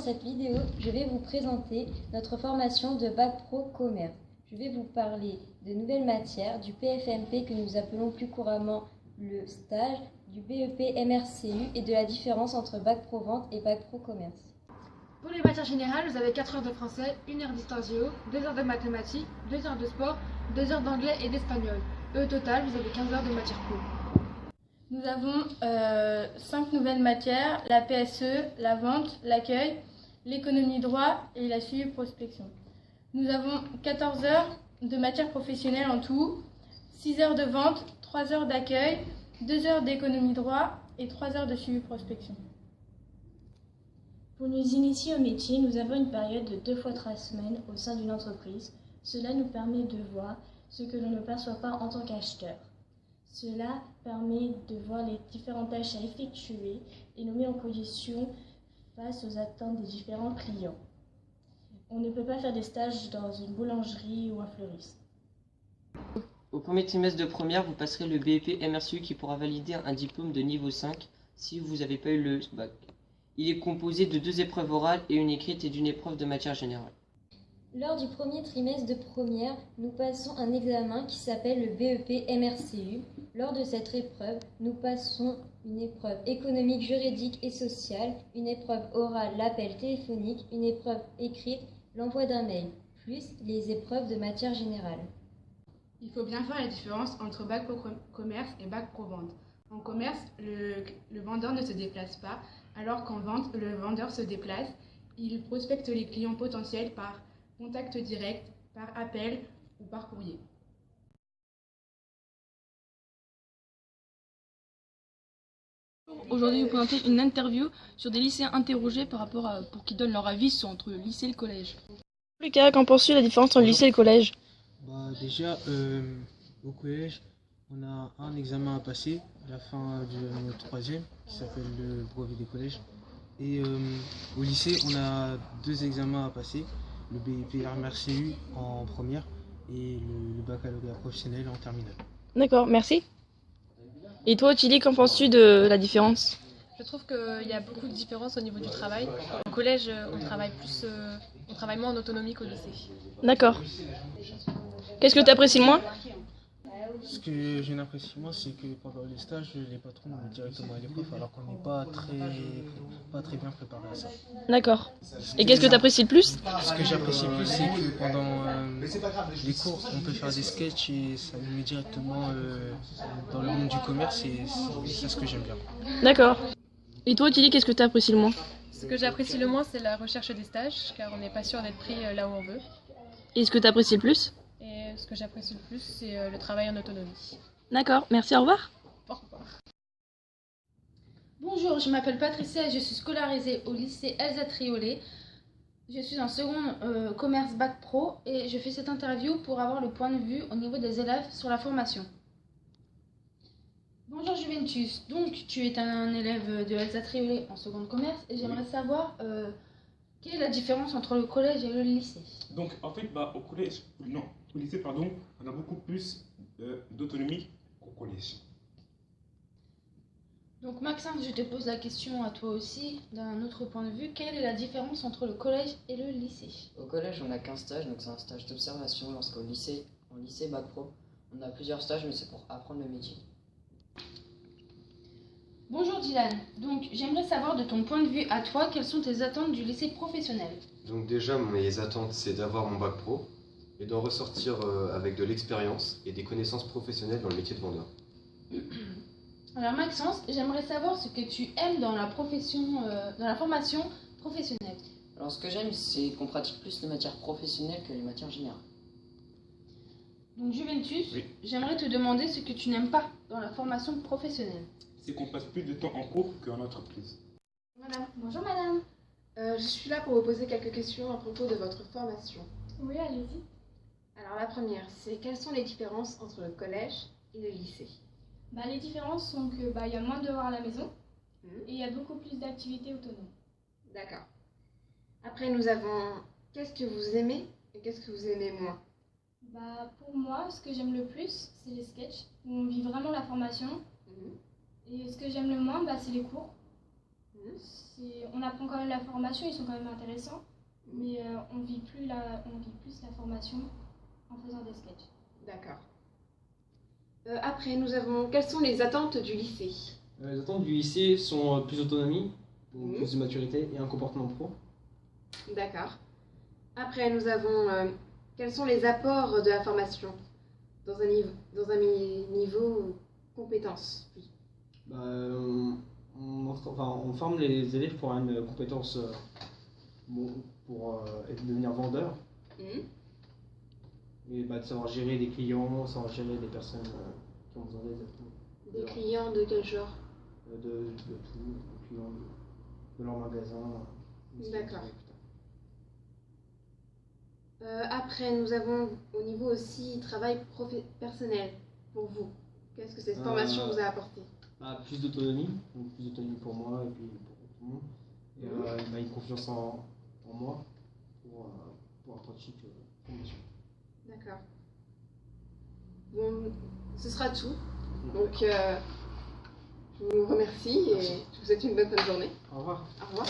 cette vidéo, je vais vous présenter notre formation de Bac Pro Commerce. Je vais vous parler de nouvelles matières, du PFMP que nous appelons plus couramment le stage, du BEP MRCU et de la différence entre Bac Pro Vente et Bac Pro Commerce. Pour les matières générales, vous avez 4 heures de français, 1 heure d'histoire géo, 2 heures de mathématiques, 2 heures de sport, 2 heures d'anglais et d'espagnol. Et au total, vous avez 15 heures de matière pro. Nous avons 5 nouvelles matières, la PSE, la vente, l'accueil, l'économie droit et la suivi prospection. Nous avons 14 heures de matière professionnelle en tout, 6 heures de vente, 3 heures d'accueil, 2 heures d'économie droit et 3 heures de suivi prospection. Pour nous initier au métier, nous avons une période de 2 fois 3 semaines au sein d'une entreprise. Cela nous permet de voir ce que l'on ne perçoit pas en tant qu'acheteur. Cela permet de voir les différentes tâches à effectuer et nous met en position face aux attentes des différents clients. On ne peut pas faire des stages dans une boulangerie ou un fleuriste. Au premier trimestre de première, vous passerez le BEP MRCU qui pourra valider un diplôme de niveau 5 si vous n'avez pas eu le bac. Il est composé de 2 épreuves orales et une écrite et d'une épreuve de matière générale. Lors du premier trimestre de première, nous passons un examen qui s'appelle le BEP MRCU. Lors de cette épreuve, nous passons une épreuve économique, juridique et sociale, une épreuve orale, l'appel téléphonique, une épreuve écrite, l'envoi d'un mail, plus les épreuves de matière générale. Il faut bien faire la différence entre Bac Pro Commerce et Bac Pro Vente. En commerce, le vendeur ne se déplace pas, alors qu'en vente, le vendeur se déplace. Il prospecte les clients potentiels par contact direct, par appel ou par courrier. Aujourd'hui, vous présentez une interview sur des lycéens interrogés pour qu'ils donnent leur avis entre le lycée et le collège. Lucas, qu'en penses-tu la différence entre le lycée et le collège? Déjà, au collège, on a un examen à passer à la fin de notre troisième, qui s'appelle le brevet des collèges. Et au lycée, on a 2 examens à passer, le BEP MRCU en première et le baccalauréat professionnel en terminale. D'accord, merci. Et toi, Ottilie, qu'en penses-tu de la différence? Je trouve qu'il y a beaucoup de différences au niveau du travail. Au collège, on travaille moins en autonomie qu'au lycée. D'accord. Qu'est-ce que tu apprécies le moins? Ce que je n'apprécie moins, c'est que pendant les stages, les patrons nous mettent directement à l'épreuve alors qu'on n'est pas très bien préparé à ça. D'accord. Et qu'est-ce que tu apprécies le plus? Ce que j'apprécie le plus, c'est que pendant les cours, on peut faire des sketchs et ça nous met directement dans le monde du commerce et c'est ce que j'aime bien. D'accord. Et toi, Ottilie, qu'est-ce que tu apprécies le moins? Ce que j'apprécie le moins, c'est la recherche des stages, car on n'est pas sûr d'être pris là où on veut. Et ce que tu apprécies le plus? Et ce que j'apprécie le plus, c'est le travail en autonomie. D'accord, merci, au revoir. Au revoir. Bonjour, je m'appelle Patricia et je suis scolarisée au lycée Elsa Triolet. Je suis en seconde commerce Bac Pro et je fais cette interview pour avoir le point de vue au niveau des élèves sur la formation. Bonjour Juventus, donc tu es un élève de Elsa Triolet en seconde commerce et j'aimerais savoir quelle est la différence entre le collège et le lycée. Donc en fait, au lycée, on a beaucoup plus d'autonomie qu'au collège. Donc Maxence, je te pose la question à toi aussi, d'un autre point de vue. Quelle est la différence entre le collège et le lycée? Au collège, on n'a qu'un stage, donc c'est un stage d'observation, lorsqu'au lycée, en lycée Bac Pro, on a plusieurs stages, mais c'est pour apprendre le métier. Bonjour Dylan, donc j'aimerais savoir de ton point de vue à toi, quelles sont tes attentes du lycée professionnel? Donc déjà, mes attentes, c'est d'avoir mon bac pro et d'en ressortir avec de l'expérience et des connaissances professionnelles dans le métier de vendeur. Alors Maxence, j'aimerais savoir ce que tu aimes dans la formation professionnelle. Alors ce que j'aime, c'est qu'on pratique plus les matières professionnelles que les matières générales. Donc Juventus, Oui. j'aimerais te demander ce que tu n'aimes pas dans la formation professionnelle. C'est qu'on passe plus de temps en cours qu'en entreprise. Madame, Bonjour madame. je suis là pour vous poser quelques questions à propos de votre formation. Oui, allez-y. Alors la première, c'est quelles sont les différences entre le collège et le lycée? Les différences sont que y a moins de devoirs à la maison Mhm. et il y a beaucoup plus d'activités autonomes. D'accord. Après, nous avons qu'est-ce que vous aimez et qu'est-ce que vous aimez moins? Pour moi, ce que j'aime le plus, c'est les sketchs, où on vit vraiment la formation. Mhm. Et ce que j'aime le moins, c'est les cours, On apprend quand même la formation, ils sont quand même intéressants, mais on vit plus la formation en faisant des sketchs. D'accord. Après, nous avons... Quelles sont les attentes du lycée? Les attentes du lycée sont plus d'autonomie, plus de maturité et un comportement pro. D'accord. Après, nous avons... quels sont les apports de la formation dans un niveau compétence? On forme les élèves pour une compétence pour devenir vendeur. Et de savoir gérer des clients, savoir gérer des personnes qui ont besoin d'aide. Des clients de quel genre? De tout, des clients de leur magasin. D'accord. Après, nous avons au niveau aussi travail personnel pour vous. Qu'est-ce que cette formation vous a apporté? Plus d'autonomie pour moi et puis pour tout le monde. Et une confiance en moi pour un pratique formation. D'accord. Bon, ce sera tout. Donc, je vous remercie et je vous souhaite une bonne fin de journée. Au revoir. Au revoir.